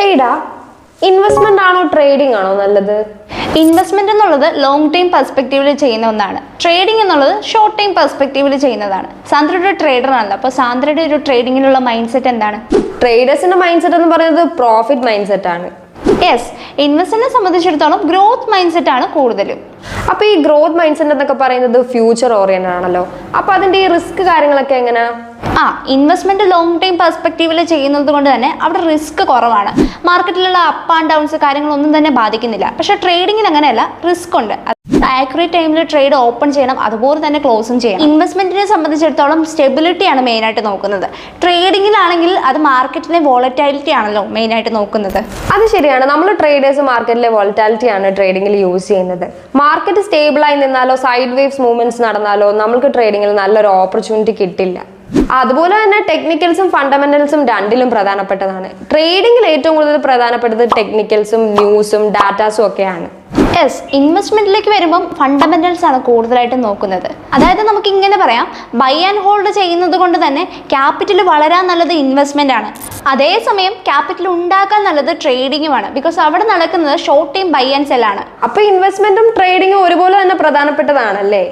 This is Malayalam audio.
ഹേടാ, ഇൻവെസ്റ്റ്മെന്റ് ആണോ ട്രേഡിംഗ് ആണോ നല്ലത്? ഇൻവെസ്റ്റ്മെന്റ് എന്നുള്ളത് ലോങ് ടൈം പെർസ്പെക്റ്റീവിൽ ചെയ്യുന്ന ഒന്നാണ്. ട്രേഡിംഗ് എന്നുള്ളത് ഷോർട്ട് ടൈം പെർസ്പെക്റ്റീവിൽ ചെയ്യുന്നതാണ്. സാന്ദ്ര ഒരു ട്രേഡർ ആണല്ലോ, അപ്പോൾ സാന്ദ്രയുടെ ഒരു ട്രേഡിങ്ങിലുള്ള മൈൻഡ് സെറ്റ് എന്താണ്? ട്രേഡേഴ്സിന്റെ മൈൻഡ് സെറ്റ് എന്ന് പറയുന്നത് പ്രോഫിറ്റ് മൈൻഡ് സെറ്റ് ആണ്. യെസ്, ഇൻവെസ്റ്ററിനെ സംബന്ധിച്ചിടത്തോളം ഗ്രോത്ത് മൈൻഡ് സെറ്റ് ആണ് കൂടുതലും. അപ്പൊ ഈ ഗ്രോത്ത് മൈൻഡ് സെറ്റ് എന്നൊക്കെ പറയുന്നത് ഫ്യൂച്ചർ ഓറിയന്റഡ് ആണല്ലോ. അപ്പൊ അതിന്റെ ഈ റിസ്ക് കാര്യങ്ങളൊക്കെ എങ്ങനെയാ? ഇൻവെസ്റ്റ്മെന്റ് ലോങ് ടൈം പെർസ്പെക്റ്റീവിൽ ചെയ്യുന്നത് കൊണ്ട് തന്നെ അവിടെ റിസ്ക് കുറവാണ്. മാർക്കറ്റിലുള്ള അപ്പ് ആൻഡ് ഡൗൺസ് കാര്യങ്ങളൊന്നും തന്നെ ബാധിക്കുന്നില്ല. പക്ഷെ ട്രേഡിങ്ങിൽ അങ്ങനെയല്ല, റിസ്ക് ഉണ്ട്. ആക്യുറേറ്റ് ടൈമിൽ ട്രേഡ് ഓപ്പൺ ചെയ്യണം, അതുപോലെ തന്നെ ക്ലോസും ചെയ്യണം. ഇൻവെസ്റ്റ്മെന്റിനെ സംബന്ധിച്ചിടത്തോളം സ്റ്റെബിലിറ്റിയാണ് മെയിനായിട്ട് നോക്കുന്നത്. ട്രേഡിങ്ങിലാണെങ്കിൽ അത് മാർക്കറ്റിലെ വോളറ്റാലിറ്റി ആണല്ലോ മെയിനായിട്ട് നോക്കുന്നത്. അത് ശരിയാണ്. നമ്മൾ ട്രേഡേഴ്സ് മാർക്കറ്റിലെ വോളറ്റാലിറ്റി ആണ് ട്രേഡിങ്ങിൽ യൂസ് ചെയ്യുന്നത്. മാർക്കറ്റ് സ്റ്റേബിളായി നിന്നാലോ സൈഡ് വേവ്സ് മൂവ്മെന്റ്സ് നടന്നാലോ നമുക്ക് ട്രേഡിങ്ങിൽ നല്ലൊരു ഓപ്പർച്യൂണിറ്റി കിട്ടില്ല. അതുപോലെ തന്നെ ടെക്നിക്കൽസും ഫണ്ടമെന്റൽസും രണ്ടിലും പ്രധാനപ്പെട്ടതാണ്. ട്രേഡിങ്ങിൽ ഏറ്റവും കൂടുതൽ പ്രധാനപ്പെട്ടത് ടെക്നിക്കൽസും ന്യൂസും ഡാറ്റാസും ഒക്കെയാണ്. യെസ്, ഇൻവെസ്റ്റ്മെന്റിലേക്ക് വരുമ്പം ഫണ്ടമെന്റൽസ് ആണ് കൂടുതലായിട്ട് നോക്കുന്നത്. അതായത് നമുക്ക് ഇങ്ങനെ പറയാം, ബൈ ആൻഡ് ഹോൾഡ് ചെയ്യുന്നത് കൊണ്ട് തന്നെ ക്യാപിറ്റൽ വളരാൻ നല്ലത് ഇൻവെസ്റ്റ്മെന്റ് ആണ്. അതേസമയം ക്യാപിറ്റൽ ഉണ്ടാക്കാൻ നല്ലത് ട്രേഡിങ്ങുമാണ്. ബിക്കോസ് അവിടെ നടക്കുന്നത് short time buy and sell ആണ്. അപ്പൊ ഇൻവെസ്റ്റ്മെന്റും ട്രേഡിങ്ങും ഒരുപോലെ തന്നെ പ്രധാനപ്പെട്ടതാണല്ലേ?